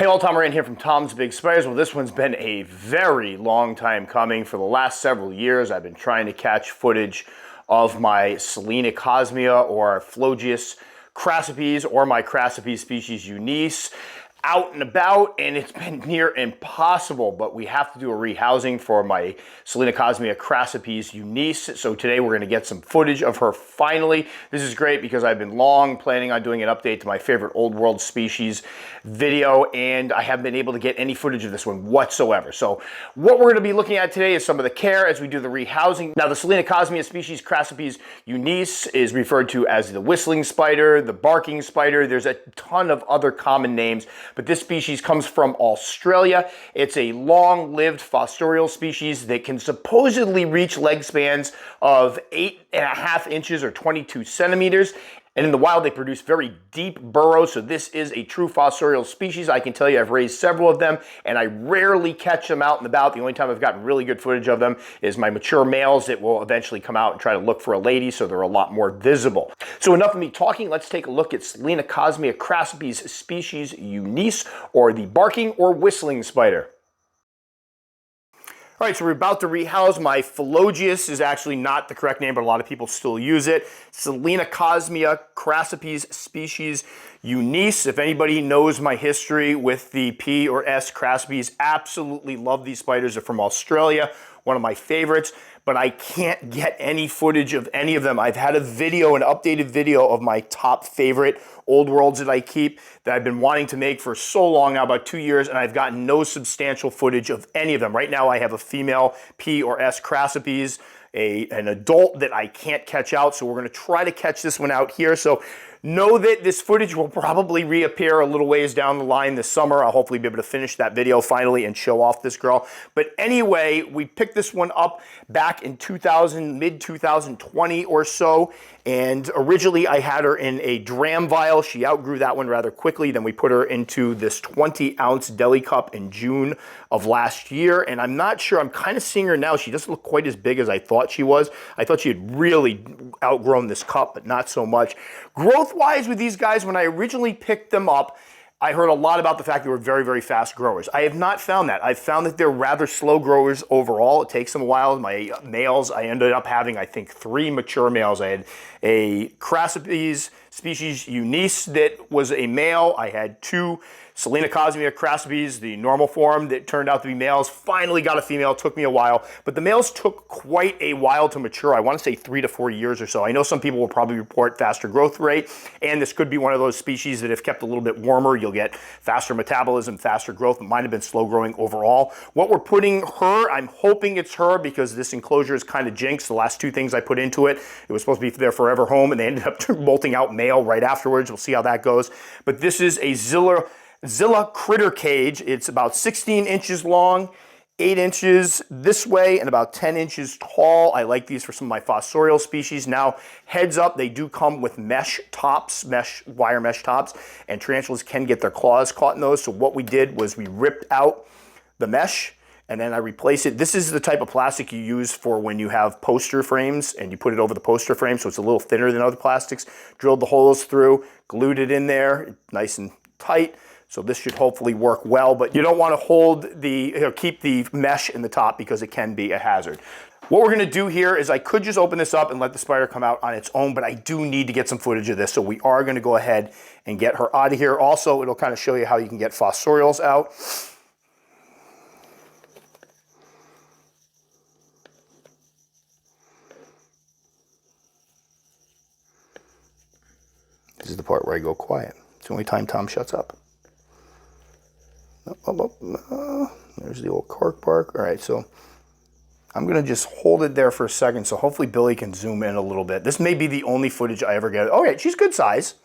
Hey all, Tom Moran here from Tom's Big Spiders. Well, this one's been a very long time coming. For the last several years, I've been trying to catch footage of my Selenocosmia or Phlogius crassipes or my crassipes species Eunice out and about, and it's been near impossible, but we have to do a rehousing for my Selenocosmia crassipes Eunice. So today we're gonna get some footage of her finally. This is great because I've been long planning on doing an update to my favorite old world species video, and I haven't been able to get any footage of this one whatsoever. So what we're gonna be looking at today is some of the care as we do the rehousing. Now the Selenocosmia species crassipes Eunice is referred to as the whistling spider, the barking spider. There's a ton of other common names, but this species comes from Australia. It's a long-lived fossorial species that can supposedly reach leg spans of 8.5 inches or 22 centimeters. And in the wild, they produce very deep burrows, so this is a true fossorial species. I can tell you I've raised several of them, and I rarely catch them out and about. The only time I've gotten really good footage of them is my mature males that will eventually come out and try to look for a lady, so they're a lot more visible. So enough of me talking, let's take a look at Selenocosmia crassipes species Eunice, or the barking or whistling spider. All right, so we're about to rehouse. My Phlogius is actually not the correct name, but a lot of people still use it. Selenocosmia crassipes species Eunice. If anybody knows my history with the P or S crassipes, absolutely love these spiders. They're from Australia, one of my favorites, but I can't get any footage of any of them. I've had a video, an updated video of my top favorite old worlds that I keep that I've been wanting to make for so long now, about 2 years, and I've gotten no substantial footage of any of them. Right now I have a female P or S crassipes, an adult that I can't catch out, so we're gonna try to catch this one out here. So know that this footage will probably reappear a little ways down the line this summer. I'll hopefully be able to finish that video finally and show off this girl. But anyway, we picked this one up back in mid-2020 or so, and originally I had her in a dram vial. She outgrew that one rather quickly. Then we put her into this 20-ounce deli cup in June of last year, and I'm not sure, I'm kind of seeing her now. She doesn't look quite as big as I thought she was. I thought she had really outgrown this cup, but not so much. Growth-wise with these guys, when I originally picked them up, I heard a lot about the fact they were very, very fast growers. I have not found that. I've found that they're rather slow growers overall. It takes them a while. My males, I ended up having, I think, 3 mature males. I had a crassipes species Eunice that was a male. I had 2 Selenocosmia crassipes, the normal form, that turned out to be males. Finally got a female. It took me a while, but the males took quite a while to mature. I want to say 3 to 4 years or so. I know some people will probably report faster growth rate, and this could be one of those species that if kept a little bit warmer, you'll get faster metabolism, faster growth. It might have been slow growing overall. What we're putting her, I'm hoping it's her because this enclosure is kind of jinxed. The last 2 things I put into it, it was supposed to be their forever home, and they ended up molting out male right afterwards. We'll see how that goes. But this is a Zilla critter cage. It's about 16 inches long, 8 inches this way, and about 10 inches tall. I like these for some of my fossorial species. Now, heads up, they do come with mesh tops, wire mesh tops, and tarantulas can get their claws caught in those. So what we did was we ripped out the mesh, and then I replace it. This is the type of plastic you use for when you have poster frames and you put it over the poster frame, so it's a little thinner than other plastics. Drilled the holes through, glued it in there, nice and tight. So this should hopefully work well, but you don't want to hold keep the mesh in the top because it can be a hazard. What we're gonna do here is I could just open this up and let the spider come out on its own, but I do need to get some footage of this, so we are gonna go ahead and get her out of here. Also, it'll kind of show you how you can get fossorials out. This is the part where I go quiet. It's the only time Tom shuts up. There's the old cork bark. All right, so I'm gonna just hold it there for a second, so hopefully Billy can zoom in a little bit. This may be the only footage I ever get. All right, she's good size.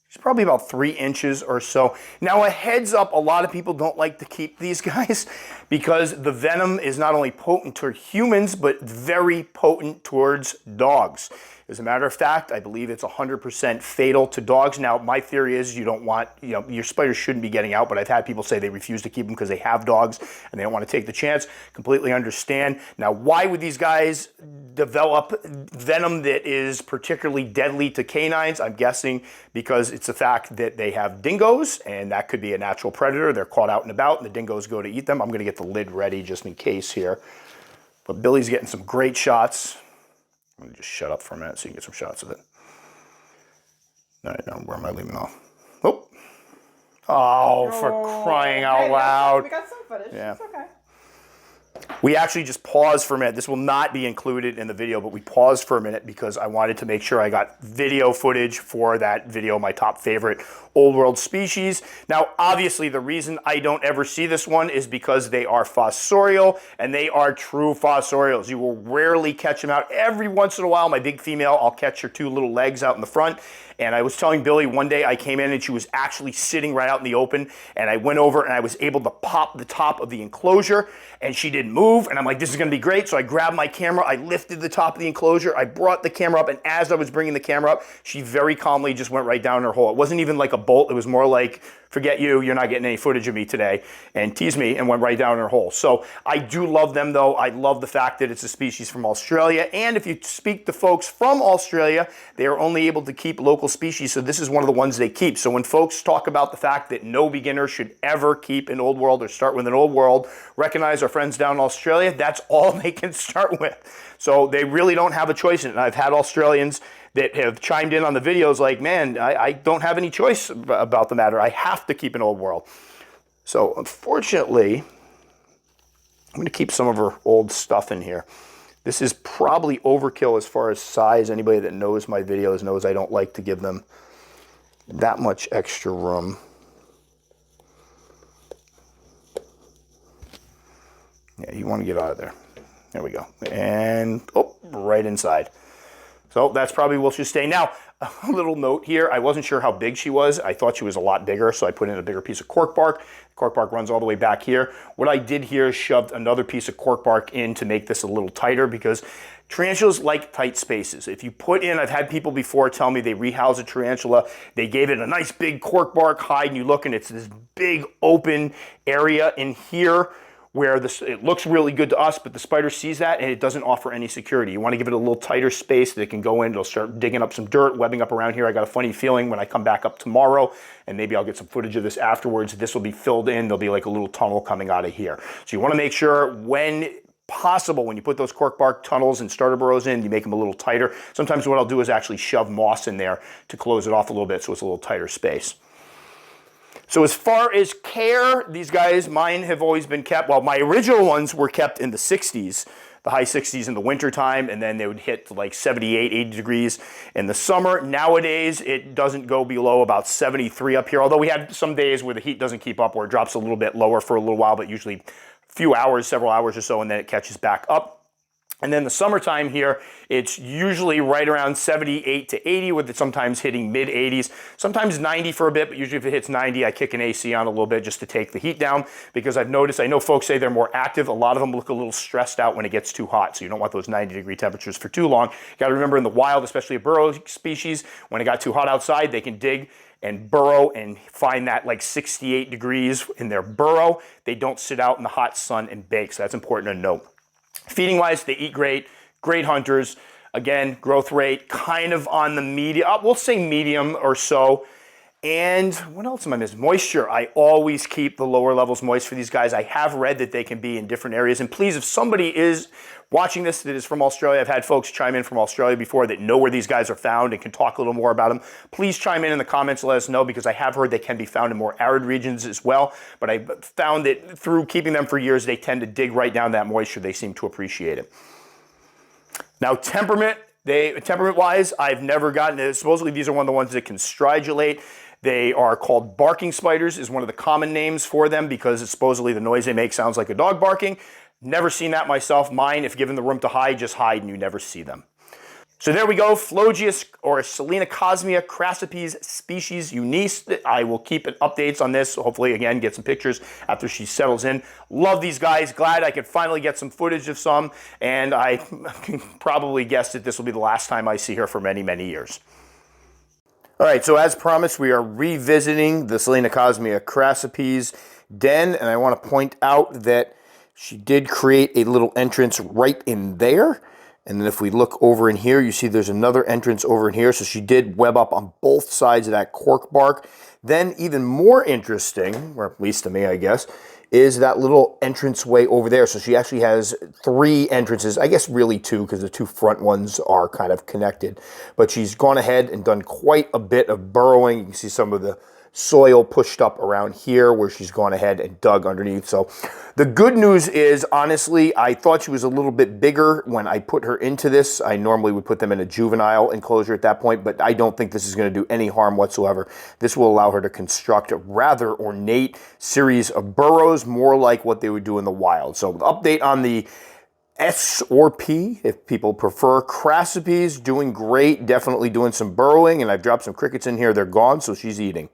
She's probably about 3 inches or so. Now a heads up, a lot of people don't like to keep these guys because the venom is not only potent toward humans, but very potent towards dogs. As a matter of fact, I believe it's 100% fatal to dogs. Now, my theory is you don't want, your spiders shouldn't be getting out, but I've had people say they refuse to keep them because they have dogs and they don't want to take the chance. Completely understand. Now, why would these guys develop venom that is particularly deadly to canines? I'm guessing because it's the fact that they have dingoes, and that could be a natural predator. They're caught out and about, and the dingoes go to eat them. I'm going to get the lid ready just in case here. But Billy's getting some great shots. Let me just shut up for a minute so you can get some shots of it. All right, now where am I leaving off? Oh, for crying out loud. We got some footage. Yeah. It's okay. We actually just paused for a minute. This will not be included in the video, but we paused for a minute because I wanted to make sure I got video footage for that video, my top favorite old world species. Now, obviously, the reason I don't ever see this one is because they are fossorial, and they are true fossorials. You will rarely catch them out. Every once in a while, my big female, I'll catch her two little legs out in the front. And I was telling Billy one day I came in and she was actually sitting right out in the open, and I went over and I was able to pop the top of the enclosure and she didn't move, and I'm like, this is gonna be great. So I grabbed my camera, I lifted the top of the enclosure, I brought the camera up, and as I was bringing the camera up, she very calmly just went right down her hole. It wasn't even like a bolt, it was more like, forget you, you're not getting any footage of me today, and teased me and went right down her hole. So I do love them though. I love the fact that it's a species from Australia, and if you speak to folks from Australia, they are only able to keep local species, so this is one of the ones they keep. So when folks talk about the fact that no beginner should ever keep an old world or start with an old world, recognize our friends down in Australia, that's all they can start with. So they really don't have a choice in it. And I've had Australians that have chimed in on the videos like, man, I don't have any choice about the matter. I have to keep an old world. So unfortunately, I'm going to keep some of her old stuff in here. This is probably overkill as far as size. Anybody that knows my videos knows I don't like to give them that much extra room. Yeah, you want to get out of there. There we go. And, oh, right inside. So that's probably will she stay. Now, a little note here. I wasn't sure how big she was. I thought she was a lot bigger, so I put in a bigger piece of cork bark. Cork bark runs all the way back here. What I did here is shoved another piece of cork bark in to make this a little tighter, because tarantulas like tight spaces. If you put in, I've had people before tell me they rehouse a tarantula, they gave it a nice big cork bark hide, and you look and it's this big open area in here where it looks really good to us, but the spider sees that and it doesn't offer any security. You want to give it a little tighter space that it can go in. It'll start digging up some dirt, webbing up around here. I got a funny feeling when I come back up tomorrow, and maybe I'll get some footage of this afterwards, this will be filled in. There'll be like a little tunnel coming out of here. So you want to make sure when possible, when you put those cork bark tunnels and starter burrows in, you make them a little tighter. Sometimes what I'll do is actually shove moss in there to close it off a little bit so it's a little tighter space. So as far as care, these guys, mine have always been kept, well, my original ones were kept in the 60s, the high 60s in the wintertime, and then they would hit like 78, 80 degrees in the summer. Nowadays, it doesn't go below about 73 up here, although we had some days where the heat doesn't keep up, where it drops a little bit lower for a little while, but usually a few hours, several hours or so, and then it catches back up. And then the summertime here, it's usually right around 78 to 80, with it sometimes hitting mid 80s, sometimes 90 for a bit, but usually if it hits 90, I kick an AC on a little bit just to take the heat down, because I've noticed, I know folks say they're more active. A lot of them look a little stressed out when it gets too hot, so you don't want those 90-degree temperatures for too long. You got to remember in the wild, especially a burrow species, when it got too hot outside, they can dig and burrow and find that like 68 degrees in their burrow. They don't sit out in the hot sun and bake, so that's important to note. Feeding wise, they eat great, great hunters. Again, growth rate kind of on the medium, we'll say medium or so. And what else am I missing? Moisture. I always keep the lower levels moist for these guys. I have read that they can be in different areas. And please, if somebody is watching this that is from Australia, I've had folks chime in from Australia before that know where these guys are found and can talk a little more about them. Please chime in the comments and let us know, because I have heard they can be found in more arid regions as well. But I found that through keeping them for years, they tend to dig right down that moisture. They seem to appreciate it. Now, temperament-wise, I've never gotten it. Supposedly, these are one of the ones that can stridulate. They are called barking spiders, is one of the common names for them, because it's supposedly the noise they make sounds like a dog barking. Never seen that myself. Mine, if given the room to hide, just hide and you never see them. So there we go, Phlogius or Selenocosmia crassipes species Eunice. I will keep updates on this. Hopefully, again, get some pictures after she settles in. Love these guys. Glad I could finally get some footage of some. And I can probably guess that this will be the last time I see her for many, many years. All right, so as promised, we are revisiting the Selenocosmia crassipes den. And I want to point out that she did create a little entrance right in there. And then if we look over in here, you see there's another entrance over in here. So she did web up on both sides of that cork bark. Then even more interesting, or at least to me, I guess, is that little entranceway over there. So she actually has 3 entrances, I guess really 2, because the 2 front ones are kind of connected. But she's gone ahead and done quite a bit of burrowing. You can see some of the soil pushed up around here where she's gone ahead and dug underneath. So the good news is, honestly, I thought she was a little bit bigger when I put her into this. I normally would put them in a juvenile enclosure at that point, but I don't think this is going to do any harm whatsoever. This will allow her to construct a rather ornate series of burrows, more like what they would do in the wild. So the update on the S or P, if people prefer, crassipes, doing great, definitely doing some burrowing, and I've dropped some crickets in here. They're gone, so she's eating.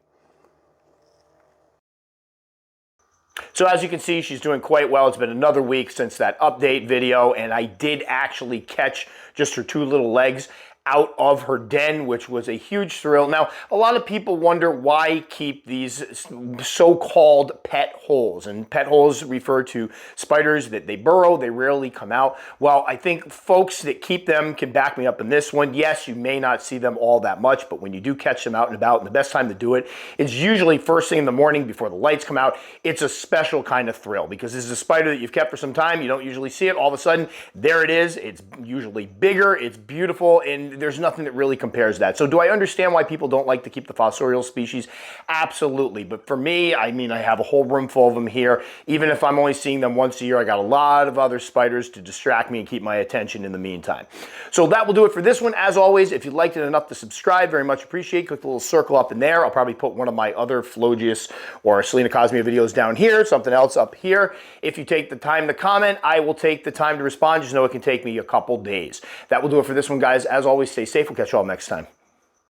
So as you can see, she's doing quite well. It's been another week since that update video, and I did actually catch just her 2 little legs out of her den, which was a huge thrill. Now, a lot of people wonder why keep these so-called pet holes, and pet holes refer to spiders that they burrow, they rarely come out. Well, I think folks that keep them can back me up in this one. Yes, you may not see them all that much, but when you do catch them out and about, and the best time to do it is usually first thing in the morning before the lights come out. It's a special kind of thrill because this is a spider that you've kept for some time. You don't usually see it. All of a sudden, there it is. It's usually bigger, it's beautiful, and there's nothing that really compares that. So do I understand why people don't like to keep the fossorial species? Absolutely. But for me, I mean, I have a whole room full of them here. Even if I'm only seeing them once a year, I got a lot of other spiders to distract me and keep my attention in the meantime. So that will do it for this one. As always, if you liked it enough to subscribe, very much appreciate. Click the little circle up in there. I'll probably put one of my other Phlogius or Selenocosmia videos down here, something else up here. If you take the time to comment, I will take the time to respond. Just know it can take me a couple days. That will do it for this one, guys. As always, stay safe. We'll catch you all next time.